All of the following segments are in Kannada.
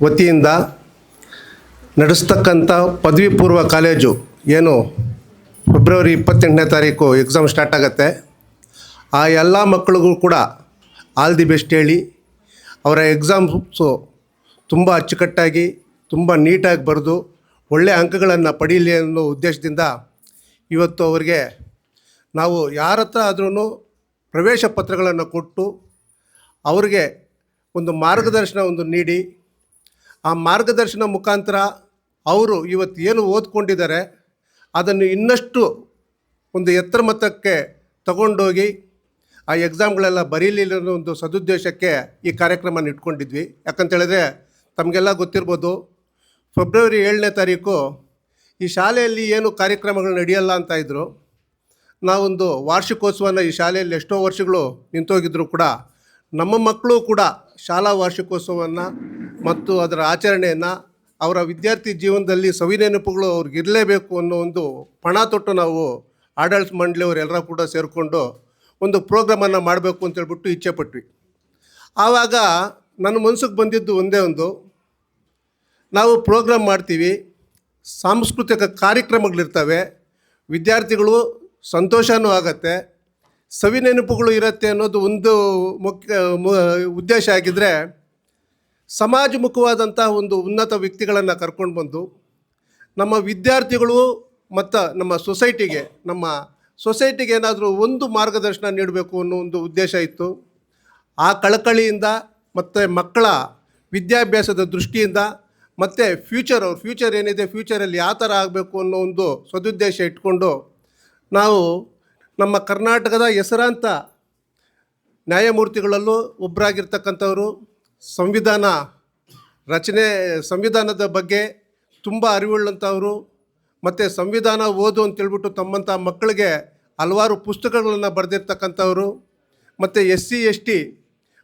ವತಿಯಿಂದ ನಡೆಸ್ತಕ್ಕಂಥ ಪದವಿ ಪೂರ್ವ ಕಾಲೇಜು ಏನು ಫೆಬ್ರವರಿ 28ನೇ ತಾರೀಕು ಎಕ್ಸಾಮ್ ಸ್ಟಾರ್ಟ್ ಆಗುತ್ತೆ. ಆ ಎಲ್ಲ ಮಕ್ಕಳಿಗೂ ಕೂಡ ಆಲ್ ದಿ ಬೆಸ್ಟ್ ಹೇಳಿ ಅವರ ಎಕ್ಸಾಮ್ಸು ತುಂಬ ಅಚ್ಚುಕಟ್ಟಾಗಿ ತುಂಬ ನೀಟಾಗಿ ಬರೆದು ಒಳ್ಳೆಯ ಅಂಕಗಳನ್ನು ಪಡೀಲಿ ಅನ್ನೋ ಉದ್ದೇಶದಿಂದ ಇವತ್ತು ಅವರಿಗೆ ನಾವು ಯಾರ ಹತ್ರ ಆದ್ರೂ ಪ್ರವೇಶ ಪತ್ರಗಳನ್ನು ಕೊಟ್ಟು ಅವರಿಗೆ ಒಂದು ಮಾರ್ಗದರ್ಶನ ನೀಡಿ ಆ ಮಾರ್ಗದರ್ಶನ ಮುಖಾಂತರ ಅವರು ಇವತ್ತು ಏನು ಓದ್ಕೊಂಡಿದ್ದಾರೆ ಅದನ್ನು ಇನ್ನಷ್ಟು ಒಂದು ಎತ್ತರ ಮಟ್ಟಕ್ಕೆ ತಗೊಂಡೋಗಿ ಆ ಎಕ್ಸಾಮ್ಗಳೆಲ್ಲ ಬರೀಲಿ ಅನ್ನೋ ಒಂದು ಸದುದ್ದೇಶಕ್ಕೆ ಈ ಕಾರ್ಯಕ್ರಮನ ಇಟ್ಕೊಂಡಿದ್ವಿ. ಯಾಕಂತೇಳಿದ್ರೆ ತಮಗೆಲ್ಲ ಗೊತ್ತಿರ್ಬೋದು, ಫೆಬ್ರವರಿ 7ನೇ ತಾರೀಕು ಈ ಶಾಲೆಯಲ್ಲಿ ಏನು ಕಾರ್ಯಕ್ರಮಗಳು ನಡೆಯಲ್ಲ ಅಂತ ಇದ್ದರು. ನಾವೊಂದು ವಾರ್ಷಿಕೋತ್ಸವನ ಈ ಶಾಲೆಯಲ್ಲಿ ಎಷ್ಟೋ ವರ್ಷಗಳು ನಿಂತೋಗಿದ್ರು ಕೂಡ ನಮ್ಮ ಮಕ್ಕಳು ಕೂಡ ಶಾಲಾ ವಾರ್ಷಿಕೋತ್ಸವವನ್ನು ಮತ್ತು ಅದರ ಆಚರಣೆಯನ್ನು ಅವರ ವಿದ್ಯಾರ್ಥಿ ಜೀವನದಲ್ಲಿ ಸವಿನೆನಪುಗಳು ಅವ್ರಿಗಿರಲೇಬೇಕು ಅನ್ನೋ ಒಂದು ಪಣ ತೊಟ್ಟು ನಾವು ಆಡಳಿತ ಮಂಡಳಿಯವರೆಲ್ಲರೂ ಕೂಡ ಸೇರಿಕೊಂಡು ಒಂದು ಪ್ರೋಗ್ರಾಮನ್ನು ಮಾಡಬೇಕು ಅಂತೇಳ್ಬಿಟ್ಟು ಇಚ್ಛೆ ಪಟ್ವಿ. ಆವಾಗ ನನ್ನ ಮನಸ್ಸಿಗೆ ಬಂದಿದ್ದು ಒಂದೇ ನಾವು ಪ್ರೋಗ್ರಾಮ್ ಮಾಡ್ತೀವಿ, ಸಾಂಸ್ಕೃತಿಕ ಕಾರ್ಯಕ್ರಮಗಳಿರ್ತವೆ, ವಿದ್ಯಾರ್ಥಿಗಳು ಸಂತೋಷವೂ ಆಗತ್ತೆ, ಸವಿನೆನಪುಗಳು ಇರುತ್ತೆ ಅನ್ನೋದು ಒಂದು ಮುಖ್ಯ ಉದ್ದೇಶ ಆಗಿದ್ದರೆ ಸಮಾಜಮುಖವಾದಂಥ ಒಂದು ಉನ್ನತ ವ್ಯಕ್ತಿಗಳನ್ನು ಕರ್ಕೊಂಡು ಬಂದು ನಮ್ಮ ವಿದ್ಯಾರ್ಥಿಗಳು ಮತ್ತು ನಮ್ಮ ಸೊಸೈಟಿಗೆ ಏನಾದರೂ ಒಂದು ಮಾರ್ಗದರ್ಶನ ನೀಡಬೇಕು ಅನ್ನೋ ಒಂದು ಉದ್ದೇಶ ಇತ್ತು. ಆ ಕಳಕಳಿಯಿಂದ ಮತ್ತು ಮಕ್ಕಳ ವಿದ್ಯಾಭ್ಯಾಸದ ದೃಷ್ಟಿಯಿಂದ ಮತ್ತು ಫ್ಯೂಚರ್ ಏನಿದೆ, ಫ್ಯೂಚರಲ್ಲಿ ಯಾವ ಥರ ಆಗಬೇಕು ಅನ್ನೋ ಒಂದು ಸದುದ್ದೇಶ ಇಟ್ಕೊಂಡು ನಾವು ನಮ್ಮ ಕರ್ನಾಟಕದ ಹೆಸರಾಂತ ನ್ಯಾಯಮೂರ್ತಿಗಳಲ್ಲೂ ಒಬ್ಬರಾಗಿರ್ತಕ್ಕಂಥವರು, ಸಂವಿಧಾನದ ಬಗ್ಗೆ ತುಂಬ ಅರಿವುಳ್ಳಂಥವರು ಮತ್ತು ಸಂವಿಧಾನ ಓದು ಅಂತೇಳ್ಬಿಟ್ಟು ತಮ್ಮಂಥ ಮಕ್ಕಳಿಗೆ ಹಲವಾರು ಪುಸ್ತಕಗಳನ್ನು ಬರೆದಿರ್ತಕ್ಕಂಥವರು ಮತ್ತು SC/ST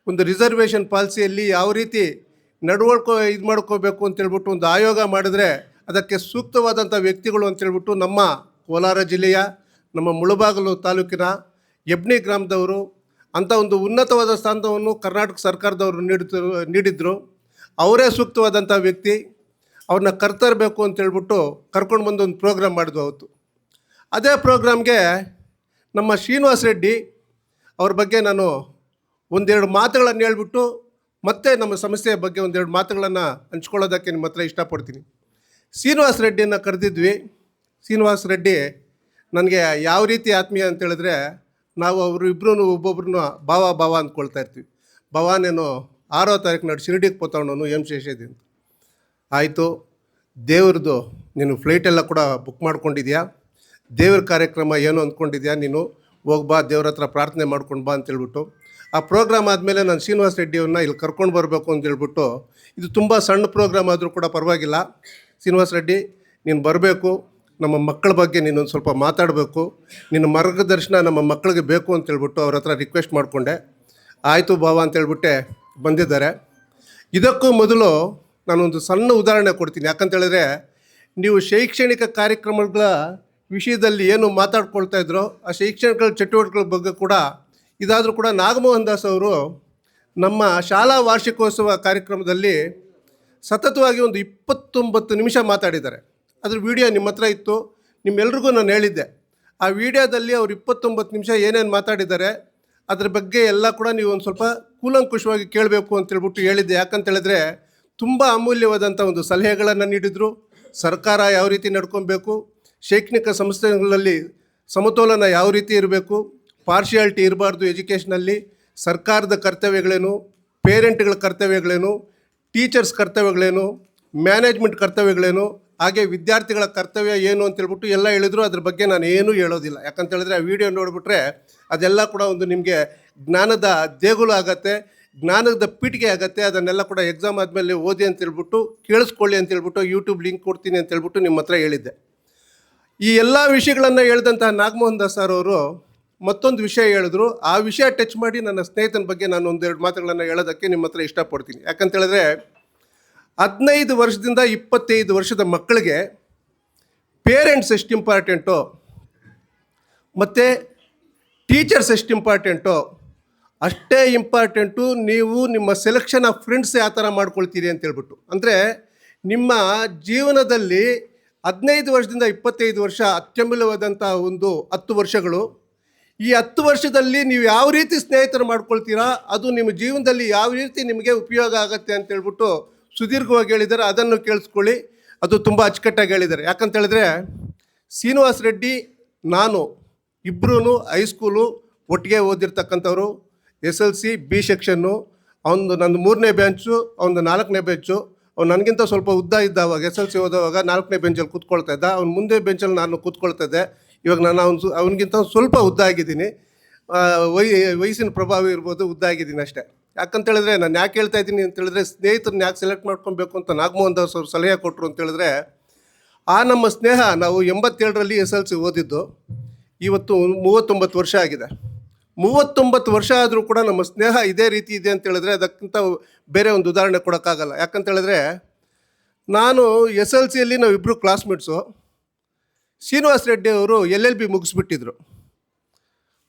ಒಂದು ರಿಸರ್ವೇಷನ್ ಪಾಲಿಸಿಯಲ್ಲಿ ಯಾವ ರೀತಿ ಮಾಡ್ಕೋಬೇಕು ಅಂತೇಳ್ಬಿಟ್ಟು ಒಂದು ಆಯೋಗ ಮಾಡಿದ್ರೆ ಅದಕ್ಕೆ ಸೂಕ್ತವಾದಂಥ ವ್ಯಕ್ತಿಗಳು ಅಂತೇಳ್ಬಿಟ್ಟು ನಮ್ಮ ಕೋಲಾರ ಜಿಲ್ಲೆಯ ನಮ್ಮ ಮುಳಬಾಗಿಲು ತಾಲೂಕಿನ ಹೆಬ್ನಿ ಗ್ರಾಮದವರು ಅಂಥ ಒಂದು ಉನ್ನತವಾದ ಸ್ಥಾನವನ್ನು ಕರ್ನಾಟಕ ಸರ್ಕಾರದವರು ನೀಡಿದ್ರು. ಅವರೇ ಸೂಕ್ತವಾದಂಥ ವ್ಯಕ್ತಿ, ಅವ್ರನ್ನ ಕರ್ತರಬೇಕು ಅಂತೇಳ್ಬಿಟ್ಟು ಕರ್ಕೊಂಡು ಬಂದು ಒಂದು ಪ್ರೋಗ್ರಾಮ್ ಮಾಡಿದ್ವು ಅವತ್ತು. ಅದೇ ಪ್ರೋಗ್ರಾಮ್ಗೆ ನಮ್ಮ ಶ್ರೀನಿವಾಸ ರೆಡ್ಡಿ ಅವ್ರ ಬಗ್ಗೆ ನಾನು ಒಂದೆರಡು ಮಾತುಗಳನ್ನು ಹೇಳ್ಬಿಟ್ಟು ಮತ್ತೆ ನಮ್ಮ ಸಮಸ್ಯೆಯ ಬಗ್ಗೆ ಒಂದೆರಡು ಮಾತುಗಳನ್ನು ಹಂಚ್ಕೊಳ್ಳೋದಕ್ಕೆ ನಿಮ್ಮ ಹತ್ರ ಇಷ್ಟಪಡ್ತೀನಿ. ಶ್ರೀನಿವಾಸ ರೆಡ್ಡಿಯನ್ನು ಕರೆದಿದ್ವಿ. ಶ್ರೀನಿವಾಸ ರೆಡ್ಡಿ ನನಗೆ ಯಾವ ರೀತಿ ಆತ್ಮೀಯ ಅಂತೇಳಿದ್ರೆ, ನಾವು ಅವರು ಇಬ್ಬರೂ ಒಬ್ಬೊಬ್ರನ್ನ ಭಾವ ಅಂದ್ಕೊಳ್ತಾ ಇರ್ತೀವಿ. ಭವಾನೇನು 6ನೇ ತಾರೀಕು ನಾಡು ಶಿರಡಿಗೆ ಪೋತವಣ್ಣನು ಶೇಷದಿ ಅಂತ. ಆಯಿತು, ದೇವ್ರದ್ದು ನೀನು ಫ್ಲೈಟೆಲ್ಲ ಕೂಡ ಬುಕ್ ಮಾಡ್ಕೊಂಡಿದ್ಯಾ, ದೇವ್ರ ಕಾರ್ಯಕ್ರಮ ಏನು ಅಂದ್ಕೊಂಡಿದ್ಯಾ, ನೀನು ಹೋಗ್ಬಾ, ದೇವ್ರ ಹತ್ರ ಪ್ರಾರ್ಥನೆ ಮಾಡ್ಕೊಂಡು ಬಾ ಅಂತೇಳ್ಬಿಟ್ಟು ಆ ಪ್ರೋಗ್ರಾಮ್ ಆದಮೇಲೆ ನಾನು ಶ್ರೀನಿವಾಸ ರೆಡ್ಡಿಯವ್ರನ್ನ ಇಲ್ಲಿ ಕರ್ಕೊಂಡು ಬರಬೇಕು ಅಂತೇಳ್ಬಿಟ್ಟು, ಇದು ತುಂಬ ಸಣ್ಣ ಪ್ರೋಗ್ರಾಮ್ ಆದರೂ ಕೂಡ ಪರವಾಗಿಲ್ಲ, ಶ್ರೀನಿವಾಸ ರೆಡ್ಡಿ ನೀನು ಬರಬೇಕು, ನಮ್ಮ ಮಕ್ಕಳ ಬಗ್ಗೆ ನೀನೊಂದು ಸ್ವಲ್ಪ ಮಾತಾಡಬೇಕು, ನಿನ್ನ ಮಾರ್ಗದರ್ಶನ ನಮ್ಮ ಮಕ್ಕಳಿಗೆ ಬೇಕು ಅಂತೇಳ್ಬಿಟ್ಟು ಅವ್ರ ಹತ್ರ ರಿಕ್ವೆಸ್ಟ್ ಮಾಡಿಕೊಂಡೆ. ಆಯಿತು ಭಾವ ಅಂತೇಳ್ಬಿಟ್ಟೆ ಬಂದಿದ್ದಾರೆ. ಇದಕ್ಕೂ ಮೊದಲು ನಾನೊಂದು ಸಣ್ಣ ಉದಾಹರಣೆ ಕೊಡ್ತೀನಿ. ಯಾಕಂತೇಳಿದ್ರೆ ನೀವು ಶೈಕ್ಷಣಿಕ ಕಾರ್ಯಕ್ರಮಗಳ ವಿಷಯದಲ್ಲಿ ಏನು ಮಾತಾಡ್ಕೊಳ್ತಾ ಇದ್ರೋ ಆ ಶೈಕ್ಷಣಿಕ ಚಟುವಟಿಕೆಗಳ ಬಗ್ಗೆ ಕೂಡ ಇದಾದರೂ ಕೂಡ ನಾಗಮೋಹನ್ ದಾಸ್ ಅವರು ನಮ್ಮ ಶಾಲಾ ವಾರ್ಷಿಕೋತ್ಸವ ಕಾರ್ಯಕ್ರಮದಲ್ಲಿ ಸತತವಾಗಿ ಒಂದು 29 ನಿಮಿಷ ಮಾತಾಡಿದ್ದಾರೆ. ಅದ್ರ ವಿಡಿಯೋ ನಿಮ್ಮ ಹತ್ರ ಇತ್ತು, ನಿಮ್ಮೆಲ್ರಿಗೂ ನಾನು ಹೇಳಿದ್ದೆ. ಆ ವಿಡಿಯೋದಲ್ಲಿ ಅವರು 29 ನಿಮಿಷ ಏನೇನು ಮಾತಾಡಿದ್ದಾರೆ ಅದ್ರ ಬಗ್ಗೆ ಎಲ್ಲ ಕೂಡ ನೀವು ಒಂದು ಸ್ವಲ್ಪ ಕೂಲಂಕುಷವಾಗಿ ಕೇಳಬೇಕು ಅಂತೇಳ್ಬಿಟ್ಟು ಹೇಳಿದ್ದೆ. ಯಾಕಂತೇಳಿದ್ರೆ ತುಂಬ ಅಮೂಲ್ಯವಾದಂಥ ಒಂದು ಸಲಹೆಗಳನ್ನು ನೀಡಿದರು. ಸರ್ಕಾರ ಯಾವ ರೀತಿ ನಡ್ಕೊಬೇಕು, ಶೈಕ್ಷಣಿಕ ಸಂಸ್ಥೆಗಳಲ್ಲಿ ಸಮತೋಲನ ಯಾವ ರೀತಿ ಇರಬೇಕು, ಪಾರ್ಶಿಯಾಲಿಟಿ ಇರಬಾರ್ದು ಎಜುಕೇಷನಲ್ಲಿ, ಸರ್ಕಾರದ ಕರ್ತವ್ಯಗಳೇನು, ಪೇರೆಂಟ್ಗಳ ಕರ್ತವ್ಯಗಳೇನು, ಟೀಚರ್ಸ್ ಕರ್ತವ್ಯಗಳೇನು, ಮ್ಯಾನೇಜ್ಮೆಂಟ್ ಕರ್ತವ್ಯಗಳೇನು, ಹಾಗೆ ವಿದ್ಯಾರ್ಥಿಗಳ ಕರ್ತವ್ಯ ಏನು ಅಂತೇಳ್ಬಿಟ್ಟು ಎಲ್ಲ ಹೇಳಿದ್ರು. ಅದ್ರ ಬಗ್ಗೆ ನಾನು ಏನೂ ಹೇಳೋದಿಲ್ಲ. ಯಾಕಂತೇಳಿದ್ರೆ ಆ ವಿಡಿಯೋ ನೋಡಿಬಿಟ್ರೆ ಅದೆಲ್ಲ ಕೂಡ ಒಂದು ನಿಮಗೆ ಜ್ಞಾನದ ದೇಗುಲ ಆಗತ್ತೆ, ಜ್ಞಾನದ ಪೀಠಿಗೆ ಆಗತ್ತೆ. ಅದನ್ನೆಲ್ಲ ಕೂಡ ಎಕ್ಸಾಮ್ ಆದಮೇಲೆ ಓದಿ ಅಂತೇಳ್ಬಿಟ್ಟು ಕೇಳಿಸ್ಕೊಳ್ಳಿ ಅಂತೇಳ್ಬಿಟ್ಟು ಯೂಟ್ಯೂಬ್ ಲಿಂಕ್ ಕೊಡ್ತೀನಿ ಅಂತೇಳ್ಬಿಟ್ಟು ನಿಮ್ಮ ಹತ್ರ ಹೇಳಿದ್ದೆ. ಈ ಎಲ್ಲ ವಿಷಯಗಳನ್ನು ಹೇಳಿದಂತಹ ನಾಗಮೋಹನ್ ದಾಸ್ ಸರ್ ಅವರು ಮತ್ತೊಂದು ವಿಷಯ ಹೇಳಿದ್ರು. ಆ ವಿಷಯ ಟಚ್ ಮಾಡಿ ನನ್ನ ಸ್ನೇಹಿತನ ಬಗ್ಗೆ ನಾನು ಒಂದೆರಡು ಮಾತುಗಳನ್ನು ಹೇಳೋದಕ್ಕೆ ನಿಮ್ಮ ಹತ್ರ ಇಷ್ಟಪಡ್ತೀನಿ. ಯಾಕಂತೇಳಿದ್ರೆ 15 ವರ್ಷದಿಂದ 25 ವರ್ಷದ ಮಕ್ಕಳಿಗೆ ಪೇರೆಂಟ್ಸ್ ಎಷ್ಟು ಇಂಪಾರ್ಟೆಂಟೋ ಮತ್ತು ಟೀಚರ್ಸ್ ಎಷ್ಟು ಇಂಪಾರ್ಟೆಂಟೋ ಅಷ್ಟೇ ಇಂಪಾರ್ಟೆಂಟು ನೀವು ನಿಮ್ಮ ಸೆಲೆಕ್ಷನ್ ಆಫ್ ಫ್ರೆಂಡ್ಸ್ ಯಾವ ಥರ ಮಾಡ್ಕೊಳ್ತೀರಿ ಅಂತ ಹೇಳ್ಬಿಟ್ಟು. ಅಂದರೆ ನಿಮ್ಮ ಜೀವನದಲ್ಲಿ 15 ವರ್ಷದಿಂದ 25 ವರ್ಷ ಅತ್ಯಮೂಲ್ಯವಾದಂಥ ಒಂದು 10 ವರ್ಷಗಳು. ಈ 10 ವರ್ಷದಲ್ಲಿ ನೀವು ಯಾವ ರೀತಿ ಸ್ನೇಹಿತರು ಮಾಡ್ಕೊಳ್ತೀರಾ, ಅದು ನಿಮ್ಮ ಜೀವನದಲ್ಲಿ ಯಾವ ರೀತಿ ನಿಮಗೆ ಉಪಯೋಗ ಆಗುತ್ತೆ ಅಂತ ಹೇಳ್ಬಿಟ್ಟು ಸುದೀರ್ಘವಾಗಿ ಹೇಳಿದ್ದಾರೆ. ಅದನ್ನು ಕೇಳಿಸ್ಕೊಳ್ಳಿ, ಅದು ತುಂಬ ಅಚ್ಚುಕಟ್ಟಾಗಿ ಹೇಳಿದ್ದಾರೆ. ಯಾಕಂತ ಹೇಳಿದ್ರೆ ಶ್ರೀನಿವಾಸ್ ರೆಡ್ಡಿ ನಾನು ಇಬ್ಬರೂ ಹೈಸ್ಕೂಲು ಒಟ್ಟಿಗೆ ಓದಿರ್ತಕ್ಕಂಥವ್ರು. SLC B ಸೆಕ್ಷನ್ನು, ಅವನು ನನ್ನ 3ನೇ ಬೆಂಚು, ಅವನು 4ನೇ ಬೆಂಚು. ಅವ್ನು ನನಗಿಂತ ಸ್ವಲ್ಪ ಉದ್ದ ಇದ್ದ ಅವಾಗ SLC ಓದೋವಾಗ 4ನೇ ಬೆಂಚಲ್ಲಿ ಕೂತ್ಕೊಳ್ತಾ ಇದ್ದ. ಅವ್ನು ಮುಂದೆ ಬೆಂಚಲ್ಲಿ ನಾನು ಕೂತ್ಕೊಳ್ತಾ ಇದ್ದೆ. ಇವಾಗ ನಾನು ಅವನಿಗಿಂತ ಸ್ವಲ್ಪ ಉದ್ದ ಆಗಿದ್ದೀನಿ. ವಯಸ್ಸಿನ ಪ್ರಭಾವ ಇರ್ಬೋದು, ಉದ್ದ ಆಗಿದ್ದೀನಿ ಅಷ್ಟೇ. ಯಾಕಂತೇಳಿದ್ರೆ ನಾನು ಯಾಕೆ ಹೇಳ್ತಾ ಇದ್ದೀನಿ ಅಂತೇಳಿದ್ರೆ, ಸ್ನೇಹಿತರನ್ನ ಯಾಕೆ ಸೆಲೆಕ್ಟ್ ಮಾಡ್ಕೊಬೇಕು ಅಂತ ನಾಗಮೋಹನ್ ದಾಸ್ ಅವರು ಸಲಹೆ ಕೊಟ್ಟರು ಅಂತೇಳಿದ್ರೆ, ಆ ನಮ್ಮ ಸ್ನೇಹ ನಾವು 87ರಲ್ಲಿ SLC ಓದಿದ್ದು, ಇವತ್ತು 39 ವರ್ಷ ಆಗಿದೆ. 39 ವರ್ಷ ಆದರೂ ಕೂಡ ನಮ್ಮ ಸ್ನೇಹ ಇದೇ ರೀತಿ ಇದೆ ಅಂತೇಳಿದ್ರೆ ಅದಕ್ಕಿಂತ ಬೇರೆ ಒಂದು ಉದಾಹರಣೆ ಕೊಡೋಕ್ಕಾಗಲ್ಲ. ಯಾಕಂತೇಳಿದ್ರೆ ನಾನು SLCಯಲ್ಲಿ ನಾವು ಇಬ್ಬರು ಕ್ಲಾಸ್ಮೇಟ್ಸು. ಶ್ರೀನಿವಾಸ್ ರೆಡ್ಡಿ ಅವರು LLB ಮುಗಿಸ್ಬಿಟ್ಟಿದ್ರು.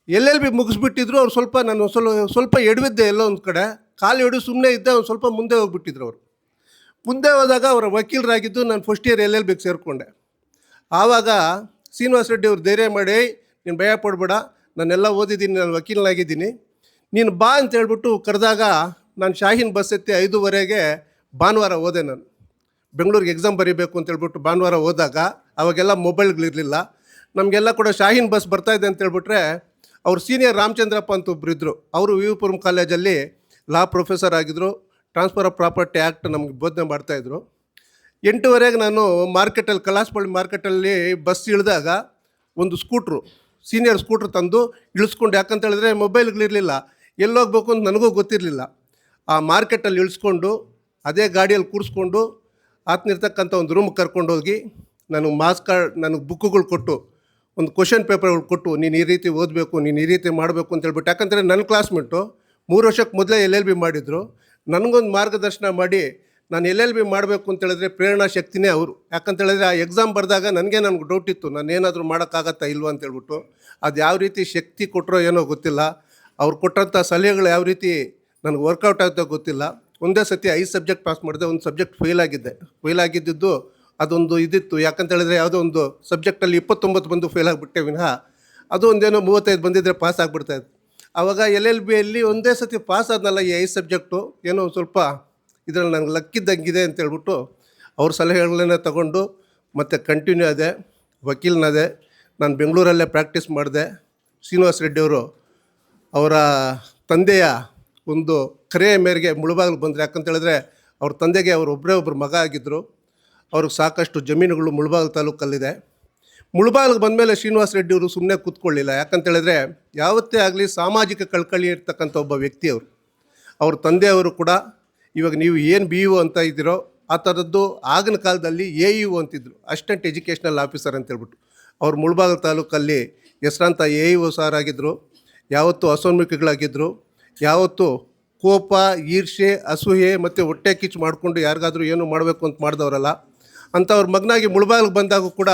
LLB ಮುಗಿಸ್ಬಿಟ್ಟಿದ್ರು. ಅವ್ರು ನಾನು ಸ್ವಲ್ಪ ಎಡವಿದ್ದೆ, ಎಲ್ಲೋ ಒಂದು ಕಡೆ ಕಾಲು ಎಡು ಸುಮ್ಮನೆ ಇದ್ದೆ. ಅವ್ನು ಸ್ವಲ್ಪ ಮುಂದೆ ಹೋಗ್ಬಿಟ್ಟಿದ್ರು. ಅವರು ಮುಂದೆ ಹೋದಾಗ ಅವರ ವಕೀಲರಾಗಿದ್ದು ನಾನು ಫಸ್ಟ್ ಇಯರ್ LLBಗೆ ಸೇರಿಕೊಂಡೆ. ಆವಾಗ ಶ್ರೀನಿವಾಸ್ ರೆಡ್ಡಿ ಅವರು ಧೈರ್ಯ ಮಾಡಿ, ನೀನು ಭಯ ಪಡಬೇಡ, ನಾನೆಲ್ಲ ಓದಿದ್ದೀನಿ, ನಾನು ವಕೀಲನಾಗಿದ್ದೀನಿ, ನೀನು ಬಾ ಅಂತ ಹೇಳ್ಬಿಟ್ಟು ಕರೆದಾಗ ನಾನು ಶಾಹೀನ್ ಬಸ್ ಎತ್ತಿ 5:15ಗೆ ಭಾನುವಾರ ಹೋದೆ. ನಾನು ಬೆಂಗಳೂರಿಗೆ ಎಕ್ಸಾಮ್ ಬರೀಬೇಕು ಅಂತ ಹೇಳ್ಬಿಟ್ಟು ಭಾನುವಾರ ಹೋದಾಗ ಅವಾಗೆಲ್ಲ ಮೊಬೈಲ್ಗಳಿರಲಿಲ್ಲ. ನಮಗೆಲ್ಲ ಕೂಡ ಶಾಹೀನ್ ಬಸ್ ಬರ್ತಾಯಿದೆ ಅಂತ ಹೇಳ್ಬಿಟ್ರೆ, ಅವ್ರು ಸೀನಿಯರ್ ರಾಮಚಂದ್ರಪ್ಪ ಅಂತ ಒಬ್ಬರು ಇದ್ದರು. ಅವರು ವಿವಿಪುರಂ ಕಾಲೇಜಲ್ಲಿ ಲಾ ಪ್ರೊಫೆಸರ್ ಆಗಿದ್ದರು. ಟ್ರಾನ್ಸ್ಫರ್ ಆಫ್ ಪ್ರಾಪರ್ಟಿ ಆ್ಯಕ್ಟ್ ನಮಗೆ ಬೋಧನೆ ಮಾಡ್ತಾಯಿದ್ರು. 8:15ಗೆ ನಾನು ಮಾರ್ಕೆಟಲ್ಲಿ, ಕಲಾಸಪಳ್ಳಿ ಮಾರ್ಕೆಟಲ್ಲಿ ಬಸ್ ಇಳಿದಾಗ ಒಂದು ಸ್ಕೂಟ್ರು, ಸೀನಿಯರ್ ಸ್ಕೂಟ್ರ್ ತಂದು ಇಳಿಸ್ಕೊಂಡು, ಯಾಕಂತ ಹೇಳಿದ್ರೆ ಮೊಬೈಲ್ಗಳಿರಲಿಲ್ಲ, ಎಲ್ಲೋಗ್ಬೇಕು ಅಂತ ನನಗೂ ಗೊತ್ತಿರಲಿಲ್ಲ. ಆ ಮಾರ್ಕೆಟಲ್ಲಿ ಇಳಿಸ್ಕೊಂಡು ಅದೇ ಗಾಡಿಯಲ್ಲಿ ಕೂರಿಸ್ಕೊಂಡು ಆತನಿರ್ತಕ್ಕಂಥ ಒಂದು ರೂಮ್ಗೆ ಕರ್ಕೊಂಡೋಗಿ ನನಗೆ ಮಾರ್ಕ್ಸ್ ಕಾರ್ಡ್, ನನಗೆ ಬುಕ್ಕುಗಳು ಕೊಟ್ಟು, ಒಂದು ಕ್ವಶನ್ ಪೇಪರ್ಗಳು ಕೊಟ್ಟು, ನೀನು ಈ ರೀತಿ ಓದಬೇಕು, ನೀನು ಈ ರೀತಿ ಮಾಡಬೇಕು ಅಂತ ಹೇಳ್ಬಿಟ್ಟು. ಯಾಕಂದರೆ ನನ್ನ ಕ್ಲಾಸ್ಮೇಟು 3 ವರ್ಷಕ್ಕೆ ಮೊದಲೇ LLB ಮಾಡಿದರು. ನನಗೊಂದು ಮಾರ್ಗದರ್ಶನ ಮಾಡಿ ನಾನು LLB ಮಾಡಬೇಕು ಅಂತೇಳಿದ್ರೆ ಪ್ರೇರಣಾ ಶಕ್ತಿನೇ ಅವರು. ಯಾಕಂತೇಳಿದ್ರೆ ಆ ಎಕ್ಸಾಮ್ ಬರೆದಾಗ ನನಗೆ ಡೌಟ್ ಇತ್ತು, ನಾನು ಏನಾದರೂ ಮಾಡೋಕ್ಕಾಗತ್ತಾ ಇಲ್ವ ಅಂತೇಳ್ಬಿಟ್ಟು. ಅದು ಯಾವ ರೀತಿ ಶಕ್ತಿ ಕೊಟ್ಟರೋ ಏನೋ ಗೊತ್ತಿಲ್ಲ. ಅವ್ರು ಕೊಟ್ಟಂಥ ಸಲಹೆಗಳು ಯಾವ ರೀತಿ ನನಗೆ ವರ್ಕೌಟ್ ಆಗುತ್ತೋ ಗೊತ್ತಿಲ್ಲ. ಒಂದೇ ಸತಿ 5 ಸಬ್ಜೆಕ್ಟ್ ಪಾಸ್ ಮಾಡಿದೆ, ಒಂದು ಸಬ್ಜೆಕ್ಟ್ ಫೇಲ್ ಆಗಿದ್ದು ಅದೊಂದು ಇದಿತ್ತು. ಯಾಕಂತೇಳಿದ್ರೆ ಯಾವುದೋ ಒಂದು ಸಬ್ಜೆಕ್ಟಲ್ಲಿ 29 ಬಂದು ಫೇಲ್ ಆಗಿಬಿಟ್ಟೆ ವಿನಃ ಅದು ಒಂದೇನೋ 35 ಬಂದಿದ್ದರೆ ಪಾಸ್ ಆಗಿಬಿಡ್ತಾಯಿತ್ತು. ಆವಾಗ LLBಯಲ್ಲಿ ಒಂದೇ ಸತಿ ಪಾಸ್ ಆದ್ನಲ್ಲ ಈ 5 ಸಬ್ಜೆಕ್ಟು, ಏನೋ ಸ್ವಲ್ಪ ಇದರಲ್ಲಿ ನನಗೆ ಲಕ್ಕಿದ್ದಂಗಿದೆ ಅಂತೇಳ್ಬಿಟ್ಟು ಅವ್ರ ಸಲಹೆಗಳನ್ನೇ ತಗೊಂಡು ಮತ್ತು ಕಂಟಿನ್ಯೂ ಆದೆ, ವಕೀಲನಾದೆ. ನಾನು ಬೆಂಗಳೂರಲ್ಲೇ ಪ್ರಾಕ್ಟೀಸ್ ಮಾಡಿದೆ. ಶ್ರೀನಿವಾಸ್ ರೆಡ್ಡಿಯವರು ಅವರ ತಂದೆಯ ಒಂದು ಕರೆಯ ಮೇರೆಗೆ ಮುಳುಬಾಗಿಲು ಬಂದರು. ಯಾಕಂತೇಳಿದ್ರೆ ಅವ್ರ ತಂದೆಗೆ ಅವರು ಒಬ್ಬರು ಮಗ ಆಗಿದ್ದರು. ಅವ್ರಿಗೆ ಸಾಕಷ್ಟು ಜಮೀನುಗಳು ಮುಳುಬಾಗಿಲು ತಾಲೂಕಲ್ಲಿದೆ. ಮುಳುಬಾಗಿಲಿಗೆ ಬಂದಮೇಲೆ ಶ್ರೀನಿವಾಸ್ ರೆಡ್ಡಿಯವರು ಸುಮ್ಮನೆ ಕೂತ್ಕೊಳ್ಳಿಲ್ಲ. ಯಾಕಂತೇಳಿದ್ರೆ ಯಾವತ್ತೇ ಆಗಲಿ ಸಾಮಾಜಿಕ ಕಳಕಳಿ ಇರ್ತಕ್ಕಂಥ ಒಬ್ಬ ವ್ಯಕ್ತಿ ಅವರು. ಅವ್ರ ತಂದೆಯವರು ಕೂಡ ಇವಾಗ ನೀವು ಏನು BEO ಅಂತ ಇದ್ದೀರೋ ಆ ಥರದ್ದು ಆಗಿನ ಕಾಲದಲ್ಲಿ AEO ಅಂತಿದ್ರು, ಅಸಿಸ್ಟೆಂಟ್ ಎಜುಕೇಷ್ನಲ್ ಆಫೀಸರ್ ಅಂತೇಳ್ಬಿಟ್ಟು. ಅವ್ರು ಮುಳುಬಾಗಿಲು ತಾಲೂಕಲ್ಲಿ ಹೆಸರಾಂತ AEO ಸಾರ್ ಆಗಿದ್ದರು. ಯಾವತ್ತೂ ಅಸನ್ಮುಖಿಗಳಾಗಿದ್ದರು. ಯಾವತ್ತೂ ಕೋಪ, ಈರ್ಷೆ, ಅಸೂಯೆ ಮತ್ತು ಹೊಟ್ಟೆ ಕಿಚ್ಚು ಮಾಡಿಕೊಂಡು ಯಾರಿಗಾದರೂ ಏನು ಮಾಡಬೇಕು ಅಂತ ಮಾಡಿದವರಲ್ಲ. ಅಂಥವ್ರ ಮಗನಾಗಿ ಮುಳುಬಾಗಿಲಿಗೆ ಬಂದಾಗ ಕೂಡ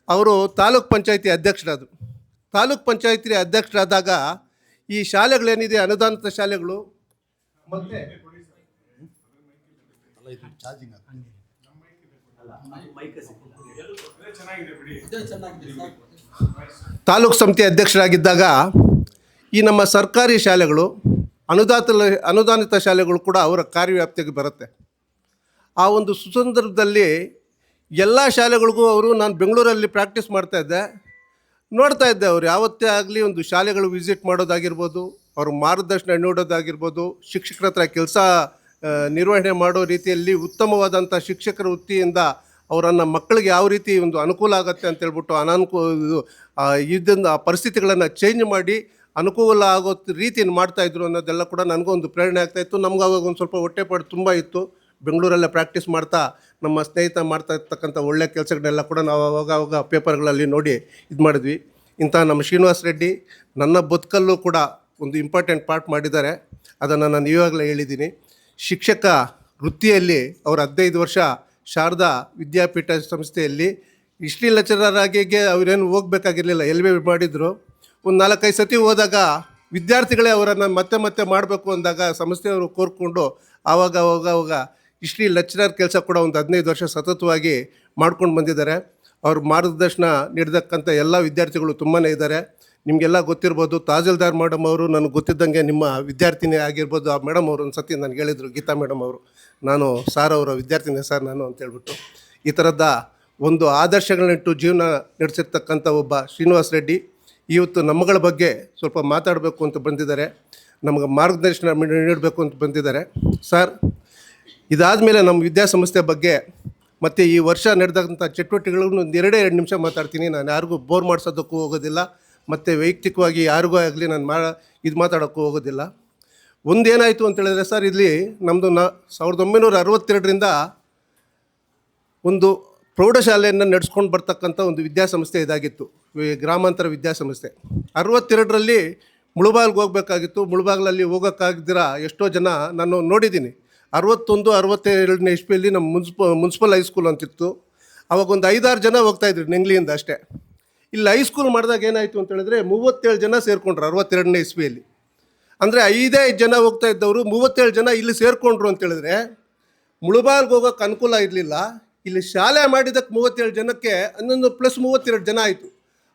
ಅವರು ತಾಲೂಕ್ ಪಂಚಾಯತಿ ಅಧ್ಯಕ್ಷರಾದರು. ತಾಲೂಕ್ ಪಂಚಾಯತಿ ಅಧ್ಯಕ್ಷರಾದಾಗ ಈ ಶಾಲೆಗಳೇನಿದೆ, ಅನುದಾನಿತ ಶಾಲೆಗಳು ಮತ್ತು ತಾಲೂಕು ಸಮಿತಿ ಅಧ್ಯಕ್ಷರಾಗಿದ್ದಾಗ ಈ ನಮ್ಮ ಸರ್ಕಾರಿ ಶಾಲೆಗಳು, ಅನುದಾನಿತ ಶಾಲೆಗಳು ಕೂಡ ಅವರ ಕಾರ್ಯವ್ಯಾಪ್ತಿಗೆ ಬರುತ್ತೆ. ಆ ಒಂದು ಸುಸಂದರ್ಭದಲ್ಲಿ ಎಲ್ಲ ಶಾಲೆಗಳಿಗೂ ನಾನು ಬೆಂಗಳೂರಲ್ಲಿ ಪ್ರಾಕ್ಟೀಸ್ ಮಾಡ್ತಾಯಿದ್ದೆ, ನೋಡ್ತಾ ಇದ್ದೆ. ಅವ್ರು ಯಾವತ್ತೇ ಆಗಲಿ ಒಂದು ಶಾಲೆಗಳು ವಿಸಿಟ್ ಮಾಡೋದಾಗಿರ್ಬೋದು, ಅವ್ರ ಮಾರ್ಗದರ್ಶನ ನೀಡೋದಾಗಿರ್ಬೋದು, ಶಿಕ್ಷಕರ ಹತ್ರ ಕೆಲಸ ನಿರ್ವಹಣೆ ಮಾಡೋ ರೀತಿಯಲ್ಲಿ ಉತ್ತಮವಾದಂಥ ಶಿಕ್ಷಕರ ವೃತ್ತಿಯಿಂದ ಅವರನ್ನು ಮಕ್ಕಳಿಗೆ ಯಾವ ರೀತಿ ಒಂದು ಅನುಕೂಲ ಆಗುತ್ತೆ ಅಂತೇಳ್ಬಿಟ್ಟು ಇದನ್ನು ಆ ಪರಿಸ್ಥಿತಿಗಳನ್ನು ಚೇಂಜ್ ಮಾಡಿ ಅನುಕೂಲ ಆಗೋ ರೀತಿಯನ್ನು ಮಾಡ್ತಾಯಿದ್ರು ಅನ್ನೋದೆಲ್ಲ ಕೂಡ ನನಗೊಂದು ಪ್ರೇರಣೆ ಆಗ್ತಾಯಿತ್ತು. ನಮ್ಗೆ ಅವಾಗ ಒಂದು ಸ್ವಲ್ಪ ಹೊಟ್ಟೆಪಾಡು ತುಂಬ ಇತ್ತು. ಬೆಂಗಳೂರಲ್ಲೇ ಪ್ರಾಕ್ಟೀಸ್ ಮಾಡ್ತಾ ನಮ್ಮ ಸ್ನೇಹಿತ ಮಾಡ್ತಾ ಇರ್ತಕ್ಕಂಥ ಒಳ್ಳೆಯ ಕೆಲಸಗಳನ್ನೆಲ್ಲ ಕೂಡ ನಾವು ಅವಾಗ ಪೇಪರ್ಗಳಲ್ಲಿ ನೋಡಿ ಇದು ಮಾಡಿದ್ವಿ. ಇಂಥ ನಮ್ಮ ಶ್ರೀನಿವಾಸ್ ರೆಡ್ಡಿ ನನ್ನ ಬದುಕಲ್ಲೂ ಕೂಡ ಒಂದು ಇಂಪಾರ್ಟೆಂಟ್ ಪಾರ್ಟ್ ಮಾಡಿದ್ದಾರೆ. ಅದನ್ನು ನಾನು ಇವಾಗಲೇ ಹೇಳಿದ್ದೀನಿ. ಶಿಕ್ಷಕ ವೃತ್ತಿಯಲ್ಲಿ ಅವರು 15 ವರ್ಷ ಶಾರದಾ ವಿದ್ಯಾಪೀಠ ಸಂಸ್ಥೆಯಲ್ಲಿ ಹಿಸ್ಟ್ರಿ ಲೆಕ್ಚರರ್ ಆಗಿ ಅವರೇನು ಹೋಗಬೇಕಾಗಿರಲಿಲ್ಲ, LLB ಮಾಡಿದರು. ಒಂದು 4-5 ಸತಿ ಹೋದಾಗ ವಿದ್ಯಾರ್ಥಿಗಳೇ ಅವರನ್ನು ಮತ್ತೆ ಮತ್ತೆ ಮಾಡಬೇಕು ಅಂದಾಗ ಸಂಸ್ಥೆಯವರು ಕೋರ್ಕೊಂಡು ಆವಾಗ ಹಿಸ್ಟ್ರಿ ಲೆಕ್ಚರರ್ ಕೆಲಸ ಕೂಡ ಒಂದು 15 ವರ್ಷ ಸತತವಾಗಿ ಮಾಡ್ಕೊಂಡು ಬಂದಿದ್ದಾರೆ. ಅವ್ರ ಮಾರ್ಗದರ್ಶನ ನೀಡತಕ್ಕಂಥ ಎಲ್ಲ ವಿದ್ಯಾರ್ಥಿಗಳು ತುಂಬಾ ಇದ್ದಾರೆ. ನಿಮಗೆಲ್ಲ ಗೊತ್ತಿರ್ಬೋದು, ತಹಸೀಲ್ದಾರ್ ಮೇಡಮ್ ಅವರು ನನಗೆ ಗೊತ್ತಿದ್ದಂಗೆ ನಿಮ್ಮ ವಿದ್ಯಾರ್ಥಿನಿ ಆಗಿರ್ಬೋದು. ಆ ಮೇಡಮ್ ಅವರು ಒಂದು ಸತಿ ನನಗೆ ಹೇಳಿದರು, ಗೀತಾ ಮೇಡಮ್ ಅವರು, ನಾನು ಸಾರ್ ಅವರ ವಿದ್ಯಾರ್ಥಿನಿ ಸರ್ ನಾನು ಅಂತೇಳ್ಬಿಟ್ಟು. ಈ ಥರದ ಒಂದು ಆದರ್ಶಗಳನ್ನಿಟ್ಟು ಜೀವನ ನಡೆಸಿರ್ತಕ್ಕಂಥ ಒಬ್ಬ ಶ್ರೀನಿವಾಸ್ ರೆಡ್ಡಿ ಇವತ್ತು ನಮ್ಮಗಳ ಬಗ್ಗೆ ಸ್ವಲ್ಪ ಮಾತಾಡಬೇಕು ಅಂತ ಬಂದಿದ್ದಾರೆ, ನಮಗೆ ಮಾರ್ಗದರ್ಶನ ನೀಡಬೇಕು ಅಂತ ಬಂದಿದ್ದಾರೆ. ಸರ್, ಇದಾದ ಮೇಲೆ ನಮ್ಮ ವಿದ್ಯಾಸಂಸ್ಥೆ ಬಗ್ಗೆ ಮತ್ತು ಈ ವರ್ಷ ನಡೆದಂಥ ಚಟುವಟಿಕೆಗಳನ್ನು ಒಂದು 2 ನಿಮಿಷ ಮಾತಾಡ್ತೀನಿ. ನಾನು ಯಾರಿಗೂ ಬೋರ್ ಮಾಡಿಸೋದಕ್ಕೂ ಹೋಗೋದಿಲ್ಲ, ಮತ್ತು ವೈಯಕ್ತಿಕವಾಗಿ ಯಾರಿಗೂ ಆಗಲಿ ನಾನು ಮಾತಾಡೋಕ್ಕೂ ಹೋಗೋದಿಲ್ಲ. ಒಂದೇನಾಯಿತು ಅಂತೇಳಿದ್ರೆ ಸರ್, ಇಲ್ಲಿ ನಮ್ಮದು 1962ರಿಂದ ಒಂದು ಪ್ರೌಢಶಾಲೆಯನ್ನು ನಡೆಸ್ಕೊಂಡು ಬರ್ತಕ್ಕಂಥ ಒಂದು ವಿದ್ಯಾಸಂಸ್ಥೆ ಇದಾಗಿತ್ತು, ಗ್ರಾಮಾಂತರ ವಿದ್ಯಾಸಂಸ್ಥೆ. 62ರಲ್ಲಿ ಮುಳುಬಾಗಿಲಿಗೆ ಹೋಗಬೇಕಾಗಿತ್ತು. ಮುಳುಬಾಗಿಲಲ್ಲಿ ಹೋಗೋಕ್ಕಾಗದಿರ ಎಷ್ಟೋ ಜನ ನಾನು ನೋಡಿದ್ದೀನಿ. 61-62ನೇ ಇಸ್ವಿಯಲ್ಲಿ ನಮ್ಮ ಮುನ್ಸಿಪಲ್ ಹೈಸ್ಕೂಲ್ ಅಂತಿತ್ತು. ಅವಾಗ ಒಂದು 5-6 ಜನ ಹೋಗ್ತಾಯಿದ್ರು ನೆಂಗ್ಲಿಯಿಂದ ಅಷ್ಟೇ. ಇಲ್ಲಿ ಹೈಸ್ಕೂಲ್ ಮಾಡಿದಾಗ ಏನಾಯಿತು ಅಂತೇಳಿದ್ರೆ 37 ಜನ ಸೇರಿಕೊಂಡ್ರು 62ನೇ ಇಸ್ವಿಯಲ್ಲಿ. ಅಂದರೆ 5 ಜನ ಹೋಗ್ತಾ ಇದ್ದವರು 37 ಜನ ಇಲ್ಲಿ ಸೇರಿಕೊಂಡ್ರು ಅಂತೇಳಿದ್ರೆ ಮುಳುಬಾಗಿಲಿಗೆ ಹೋಗೋಕ್ಕೆ ಅನುಕೂಲ ಇರಲಿಲ್ಲ. ಇಲ್ಲಿ ಶಾಲೆ ಮಾಡಿದ್ದಕ್ಕೆ 37 ಜನಕ್ಕೆ 11 + 32 ಜನ ಆಯಿತು.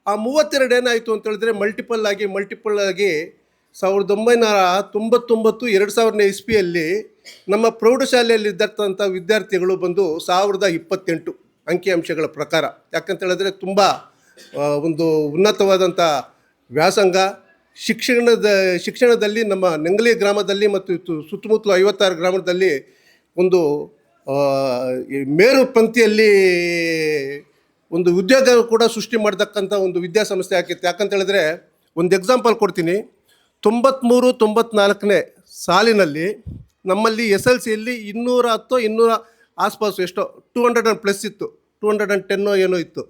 ಆ 32 ಏನಾಯಿತು ಅಂತೇಳಿದ್ರೆ ಮಲ್ಟಿಪಲ್ ಆಗಿ 1999 2000ನೇ ಇಸ್ವಿಯಲ್ಲಿ ನಮ್ಮ ಪ್ರೌಢಶಾಲೆಯಲ್ಲಿದ್ದಂಥ ವಿದ್ಯಾರ್ಥಿಗಳು ಬಂದು 1028 ಅಂಕಿಅಂಶಗಳ ಪ್ರಕಾರ. ಯಾಕಂತೇಳಿದ್ರೆ ತುಂಬ ಒಂದು ಉನ್ನತವಾದಂಥ ವ್ಯಾಸಂಗ ಶಿಕ್ಷಣದಲ್ಲಿ ನಮ್ಮ ನೆಂಗಲಿ ಗ್ರಾಮದಲ್ಲಿ ಮತ್ತು ಸುತ್ತಮುತ್ತಲು 56 ಗ್ರಾಮದಲ್ಲಿ ಒಂದು ಮೇರು ಪಂಕ್ತಿಯಲ್ಲಿ ಒಂದು ಉದ್ಯೋಗ ಕೂಡ ಸೃಷ್ಟಿ ಮಾಡತಕ್ಕಂಥ ಒಂದು ವಿದ್ಯಾಸಂಸ್ಥೆ ಆಗಿತ್ತು. ಯಾಕಂತೇಳಿದ್ರೆ ಒಂದು ಎಕ್ಸಾಂಪಲ್ ಕೊಡ್ತೀನಿ. 93-94ನೇ ಸಾಲಿನಲ್ಲಿ ನಮ್ಮಲ್ಲಿ SLCಯಲ್ಲಿ 210 ಆಸ್ಪಾಸು ಎಷ್ಟೋ 200+ ಇತ್ತು, 210 ಏನೋ ಇತ್ತು.